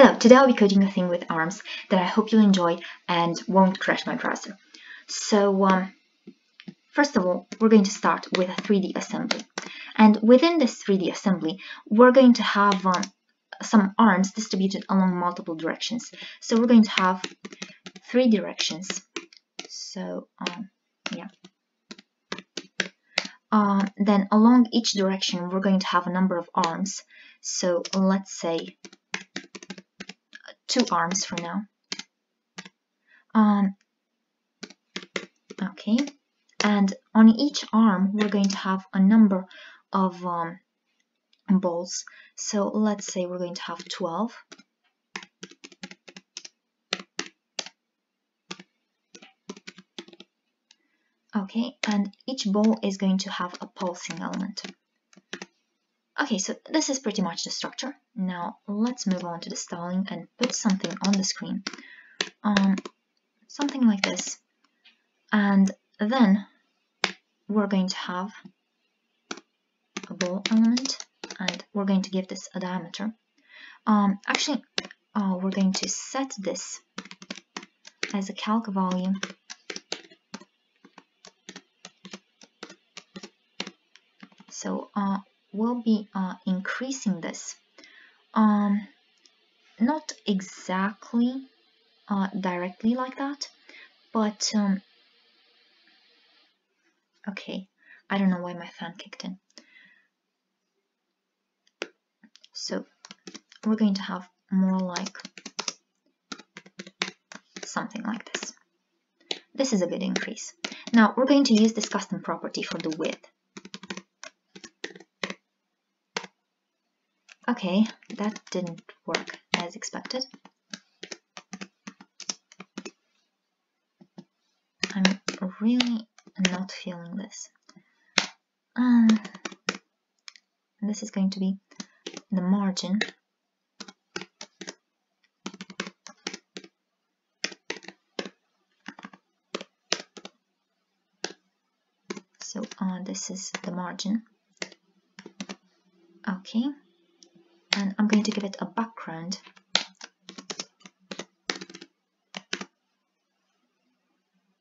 Hello, today I'll be coding a thing with arms that I hope you'll enjoy and won't crash my browser. So first of all, we're going to start with a 3D assembly. And within this 3D assembly, we're going to have some arms distributed along multiple directions. So we're going to have 3 directions. So yeah. Then along each direction, we're going to have a number of arms. So let's say 2 arms for now. Okay, and on each arm we're going to have a number of balls. So let's say we're going to have 12. Okay, and each ball is going to have a pulsing element. Okay, so this is pretty much the structure. Now let's move on to the styling and put something on the screen. Something like this. And then we're going to have a ball element, and we're going to give this a diameter. Actually, we're going to set this as a calc value. So we'll be increasing this, not exactly directly like that, but okay, I don't know why my fan kicked in. So we're going to have more like something like this. This is a good increase. Now we're going to use this custom property for the width. Okay, that didn't work as expected. I'm really not feeling this. This is going to be the margin. So this is the margin. Okay. And I'm going to give it a background.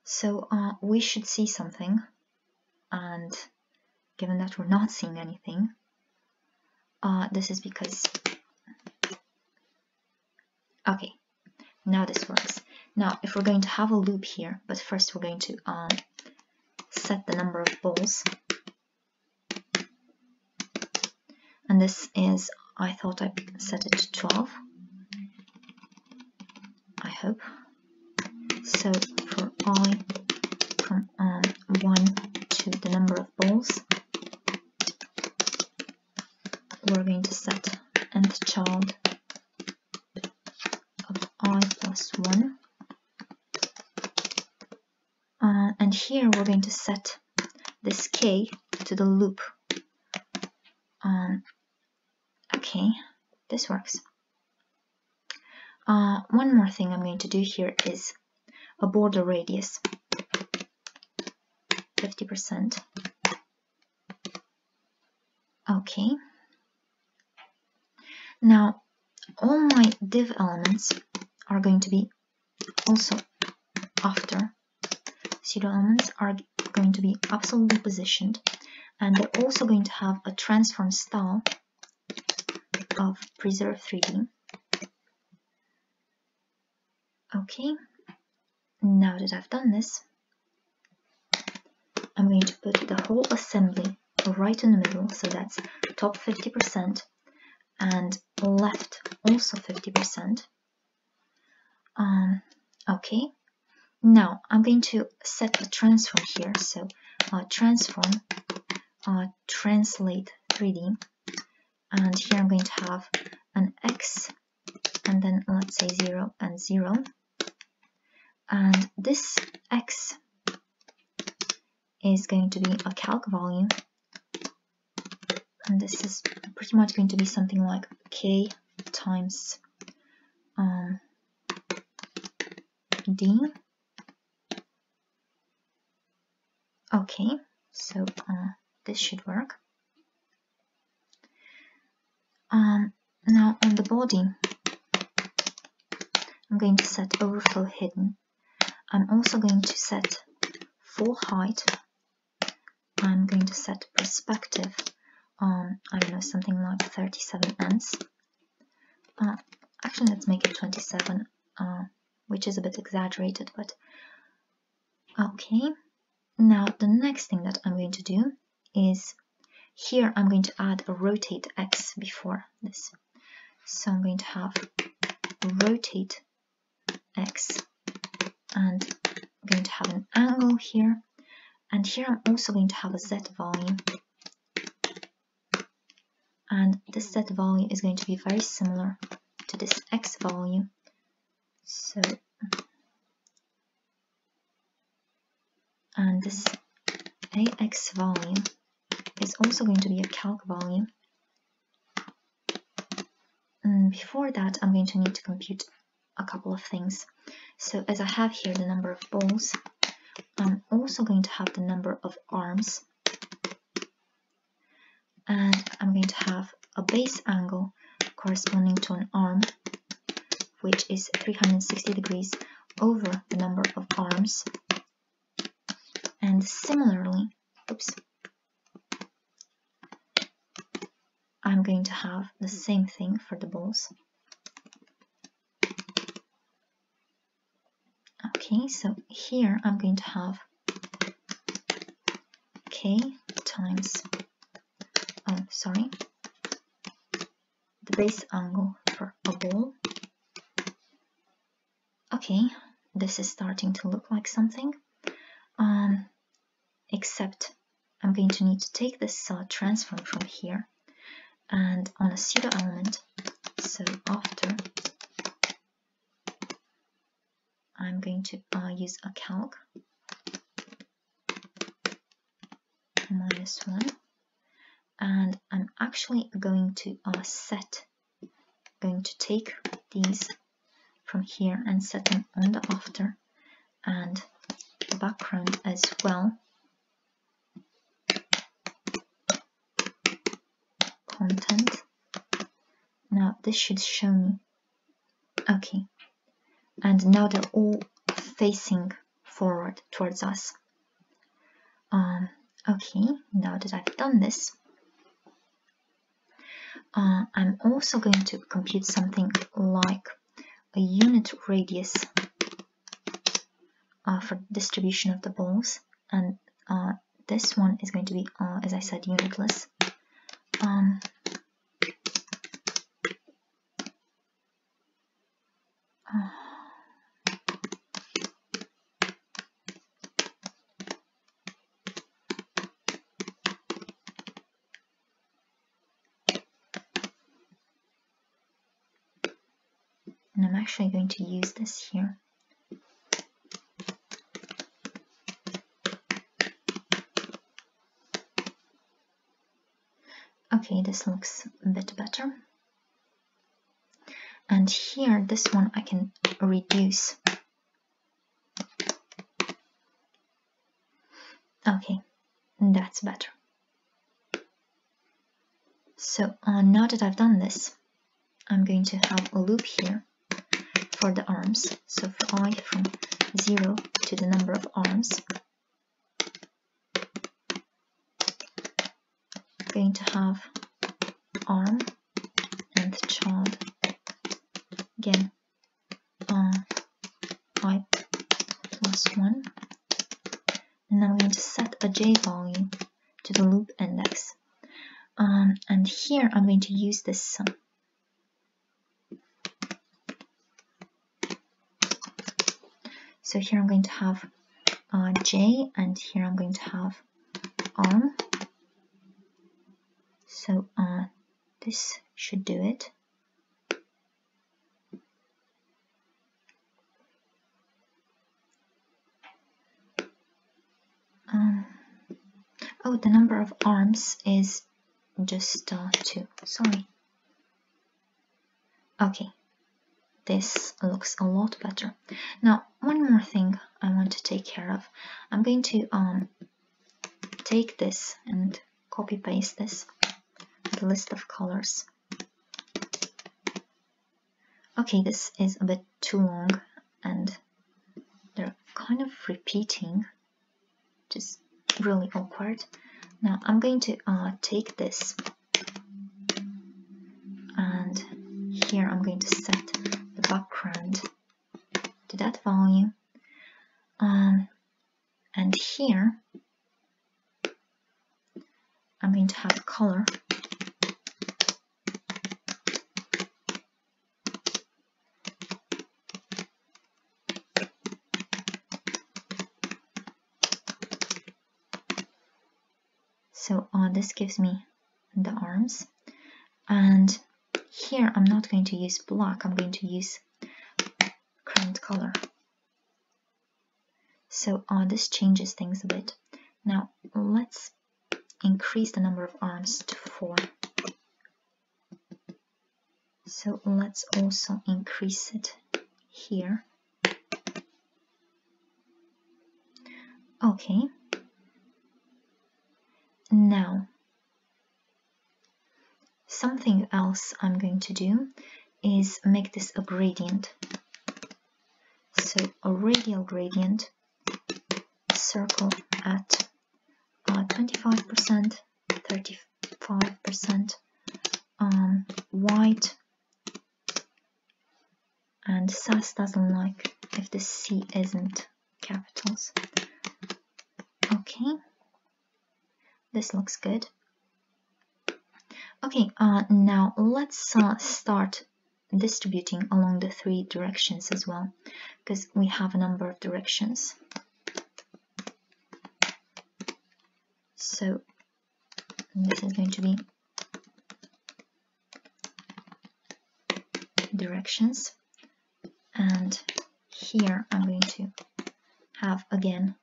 So we should see something, and given that we're not seeing anything, this is because, okay, now this works. Now if we're going to have a loop here, but first we're going to set the number of balls, and this is, I thought I set it to 12, I hope. So for I from 1 to the number of balls, we're going to set nth child of I plus 1. And here we're going to set this k to the loop. Okay, this works. One more thing I'm going to do here is a border radius, 50%. Okay. Now, all my div elements are going to be also after. Pseudo elements are going to be absolutely positioned, and they're also going to have a transform style of preserve 3D. Okay, now that I've done this, I'm going to put the whole assembly right in the middle, so that's top 50% and left also 50%. Okay, now I'm going to set the transform here, so transform translate 3D, and here I'm going to have an X, and then let's say 0 and 0, and this X is going to be a calc value, and this is pretty much going to be something like K times D. Okay, so this should work. Now on the body, I'm going to set overflow hidden. I'm also going to set full height. I'm going to set perspective on, I don't know, something like 37 n's. Actually, let's make it 27, which is a bit exaggerated, but okay. Now, the next thing that I'm going to do is here I'm going to add a rotate X before this. So I'm going to have rotate X, and I'm going to have an angle here, and here I'm also going to have a Z value, and this Z value is going to be very similar to this X value. So, and this AX value is also going to be a calc value. And before that, I'm going to need to compute a couple of things. So as I have here the number of balls, I'm also going to have the number of arms, and I'm going to have a base angle corresponding to an arm, which is 360 degrees over the number of arms. And similarly, I'm going to have the same thing for the balls. Okay, so here I'm going to have K times, the base angle for a ball. Okay, this is starting to look like something, except I'm going to need to take this transform from here and on a pseudo element. So after, I'm going to use a calc -1, and I'm actually going to take these from here and set them on the after and the background as well. Content. Now this should show me. Okay, and now they're all facing forward towards us. Okay, now that I've done this, I'm also going to compute something like a unit radius for distribution of the balls, and this one is going to be, as I said, unitless. And I'm actually going to use this here. Okay, this looks a bit better. And here, this one I can reduce. Okay, that's better. So now that I've done this, I'm going to have a loop here for the arms. So for I from 0 to the number of arms, I'm going to have arm and child. Again, I plus 1, and I'm going to set a j value to the loop index. And here I'm going to use this sum. So here I'm going to have j, and here I'm going to have arm. So this should do it. Oh, the number of arms is just 2. Sorry. Okay, this looks a lot better. Now, one more thing I want to take care of. I'm going to take this and copy paste this, the list of colors. Okay, this is a bit too long and they're kind of repeating, just really awkward. Now I'm going to take this, and here I'm going to set the background to that value, and here I'm going to have a color. So this gives me the arms, and here I'm not going to use black, I'm going to use current color. So this changes things a bit. Now let's increase the number of arms to 4. So let's also increase it here. Okay. Now, something else I'm going to do is make this a gradient. So a radial gradient, circle at 25%, 35%, white, and SAS doesn't like if the C isn't capitals. Okay, this looks good. Okay, now let's start distributing along the 3 directions as well, because we have a number of directions. So this is going to be directions, and here I'm going to have again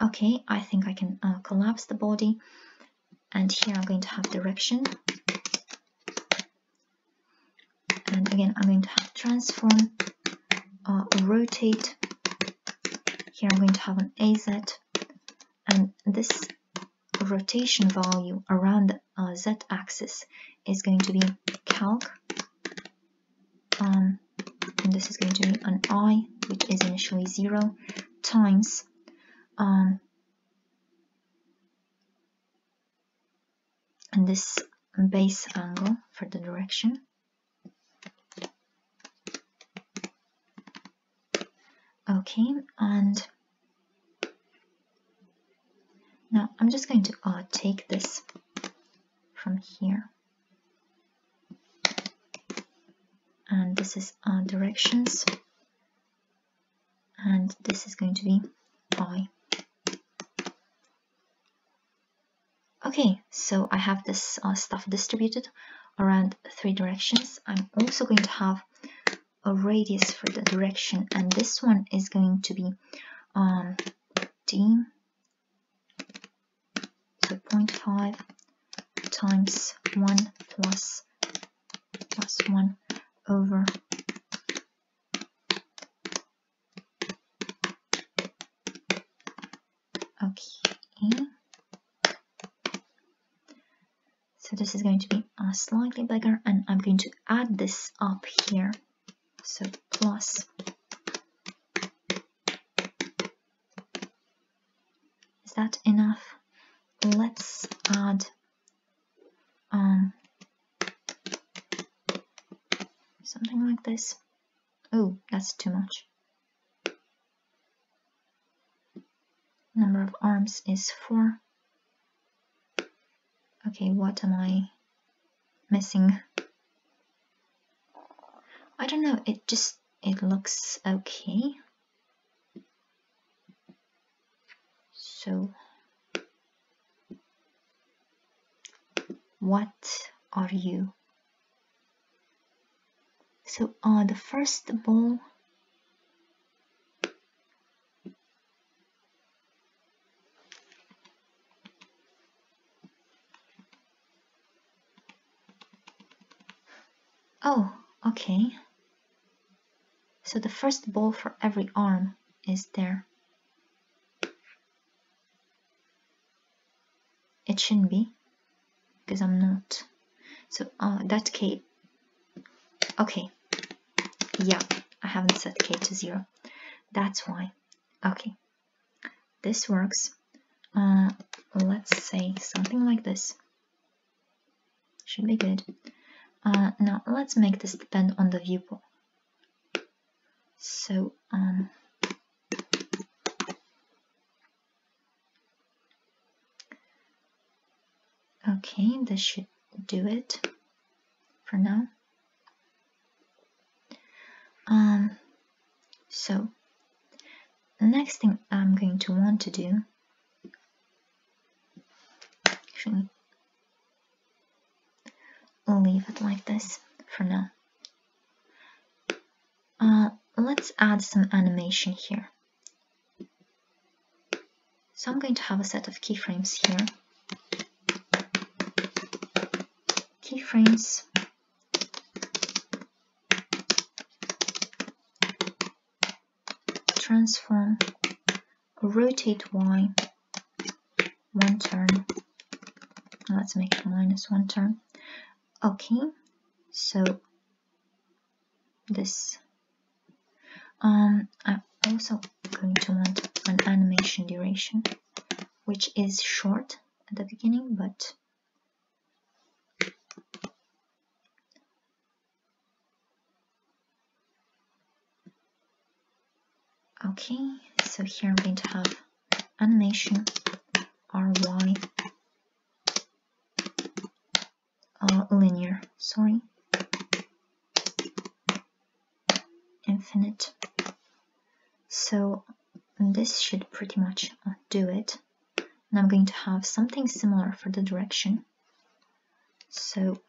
okay, I think I can collapse the body, and here I'm going to have direction, and again I'm going to have transform, rotate, here I'm going to have an AZ, and this rotation value around the Z axis is going to be calc, and this is going to be an I, which is initially 0, times and this base angle for the direction. Okay, and now I'm just going to take this from here, and this is directions, and this is going to be I. Okay, so I have this stuff distributed around 3 directions. I'm also going to have a radius for the direction, and this one is going to be D, so 0.5 times 1 plus 1 over okay. So this is going to be slightly bigger, and I'm going to add this up here. So plus, is that enough? Let's add something like this. Oh, that's too much. Number of arms is 4. Okay, what am I missing? I don't know, it looks okay. So what are you? So the first ball, oh, okay. So the first ball for every arm is there. It shouldn't be. because I'm not. So that K, okay, yeah, I haven't set K to 0. That's why. Okay, this works. Let's say something like this. Should be good. Now let's make this depend on the viewport. So okay, this should do it for now. So the next thing I'm going to want to do, actually, I'll leave it like this for now. Let's add some animation here. So I'm going to have a set of keyframes here. Keyframes. Transform. Rotate Y. 1 turn. Let's make it -1 turn. Okay. So this. I'm also going to want an animation duration, which is short at the beginning, but okay. So here I'm going to have animation RY linear, sorry, infinite. So this should pretty much do it. And I'm going to have something similar for the direction. So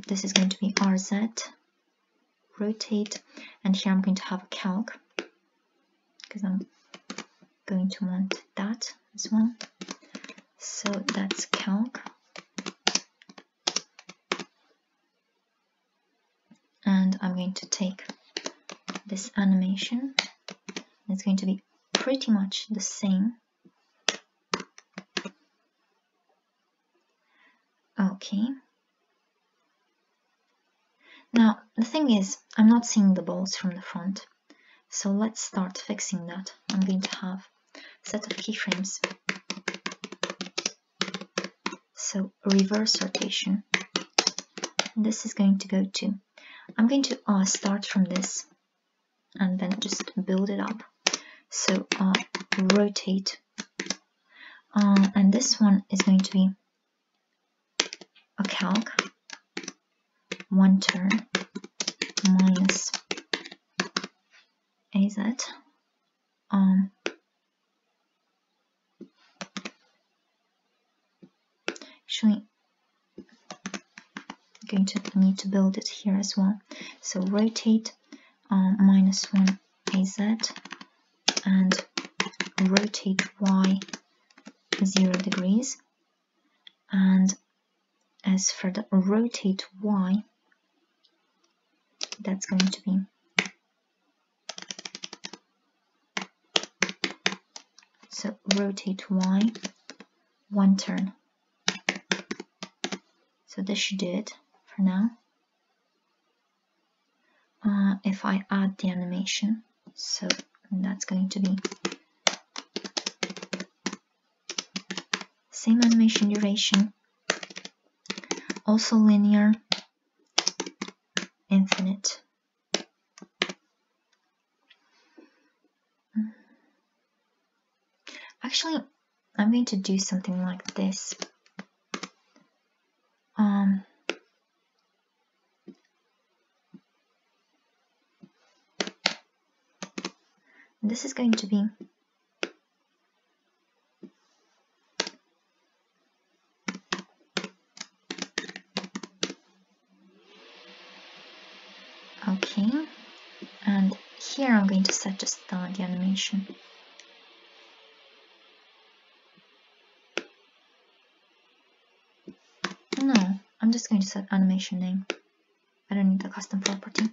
this is going to be RZ, rotate, and here I'm going to have a calc because I'm going to want that as well. So that's calc. And I'm going to take this animation. It's going to be pretty much the same. Okay. Now, the thing is, I'm not seeing the balls from the front. So let's start fixing that. I'm going to have a set of keyframes. So reverse rotation. This is going to go to, I'm going to start from this and then just build it up. So rotate. And this one is going to be a calc, 1 turn, minus AZ. Actually, I'm going to need to build it here as well. So rotate -1 AZ and rotate Y 0 degrees. And as for the rotate Y, that's going to be so rotate Y 1 turn. So this should do it for now. If I add the animation, so that's going to be same animation duration, also linear, infinite. Actually, I'm going to do something like this. This is going to be okay, and here I'm going to set just the animation. No, I'm just going to set animation name. I don't need the custom property.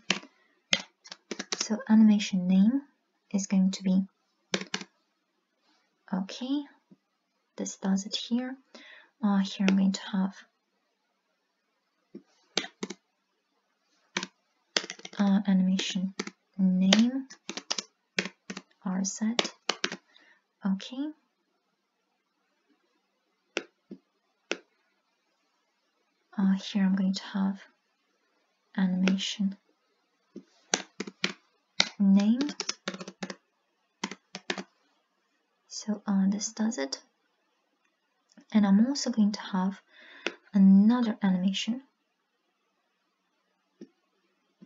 So animation name, is going to be, okay, this does it here. Here I'm going to have animation name rz. Okay. Here I'm going to have animation name. So this does it. And I'm also going to have another animation.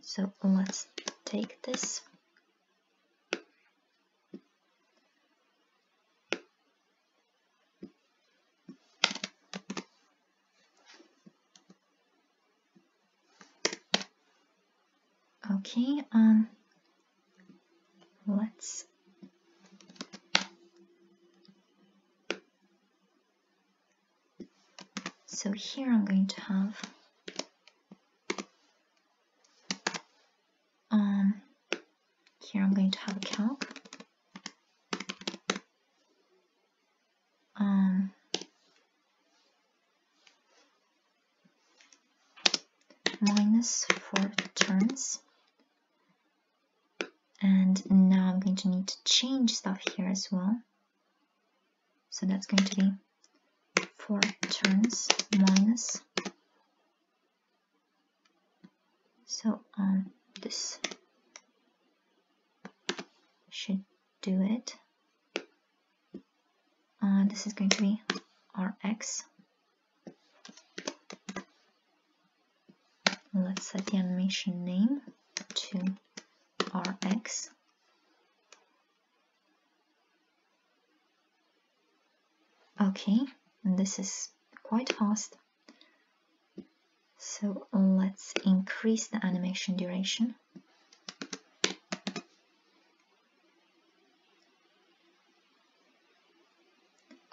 So let's take this. Okay, let's so here I'm going to have here I'm going to have a calc. Minus 4 turns. And now I'm going to need to change stuff here as well. So that's going to be 4 turns minus. So this should do it. This is going to be Rx. Let's set the animation name to Rx. Okay, and this is quite fast. So let's increase the animation duration.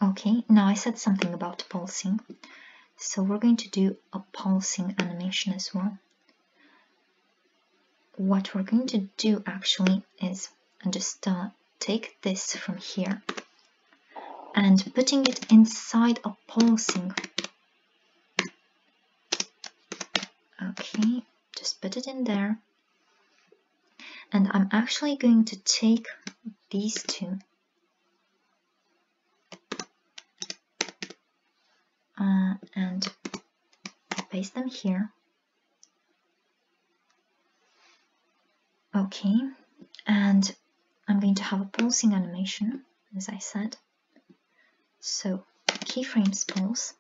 Okay, now I said something about pulsing. So we're going to do a pulsing animation as well. What we're going to do actually is just take this from here and putting it inside a pulsing. Okay, just put it in there. And I'm actually going to take these two and paste them here. Okay, and I'm going to have a pulsing animation, as I said. So keyframes pulse.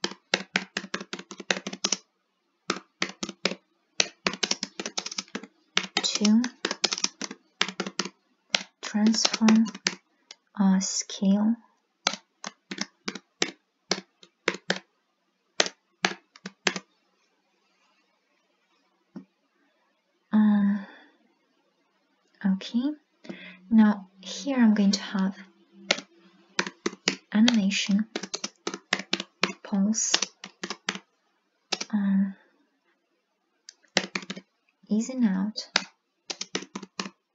To transform scale okay, now here I'm going to have animation pulse easing out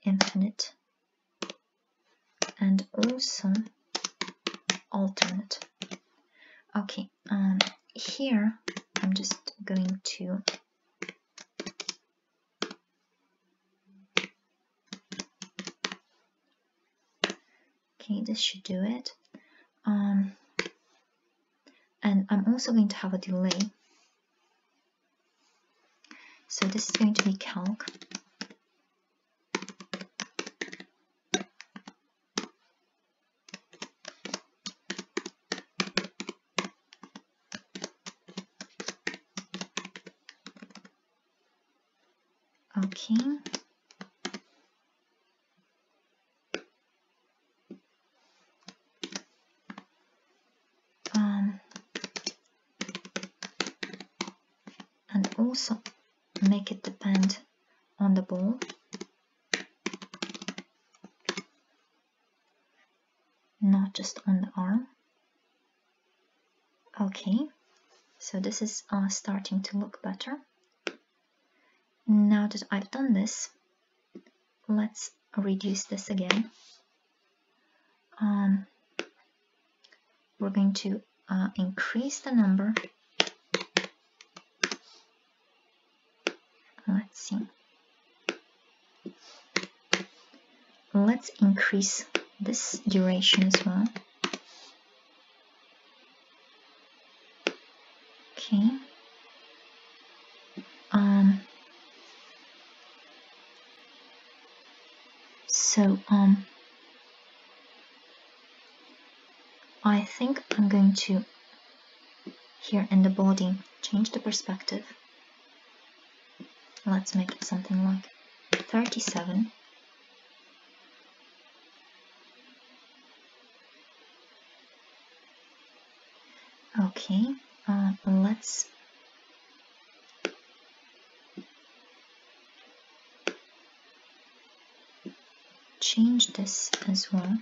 infinite and also alternate. Okay, here I'm just going to okay, this should do it. And I'm also going to have a delay. So this is going to be calc. Okay. And also make it depend on the ball. Not just on the arm. Okay, so this is starting to look better. Now that I've done this, let's reduce this again. we're going to increase the number. Let's see. Let's increase this duration as well. Okay. So I think I'm going to, here in the body, change the perspective. Let's make it something like 37. Okay, let's change this as well.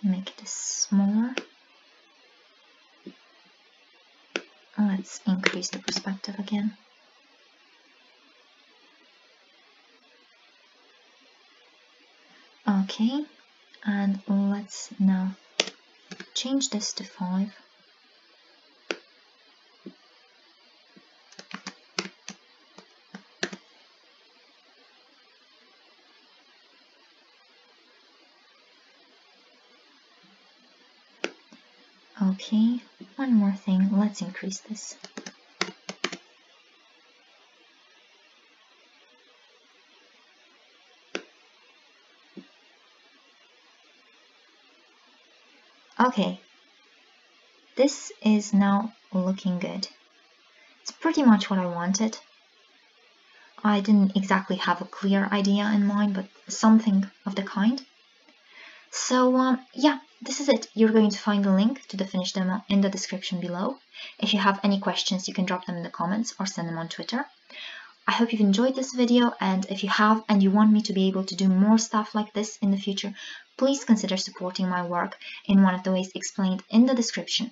Make this smaller. Let's increase the perspective again. Okay, and let's now change this to 5. Okay, one more thing, let's increase this. Okay, this is now looking good. It's pretty much what I wanted. I didn't exactly have a clear idea in mind, but something of the kind. So yeah, this is it. You're going to find the link to the finished demo in the description below. If you have any questions, you can drop them in the comments or send them on Twitter. I hope you've enjoyed this video, and if you have and you want me to be able to do more stuff like this in the future, please consider supporting my work in one of the ways explained in the description,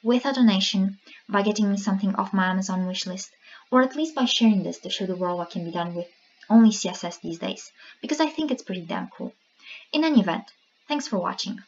with a donation, by getting me something off my Amazon wishlist, or at least by sharing this to show the world what can be done with only CSS these days, because I think it's pretty damn cool. In any event, thanks for watching.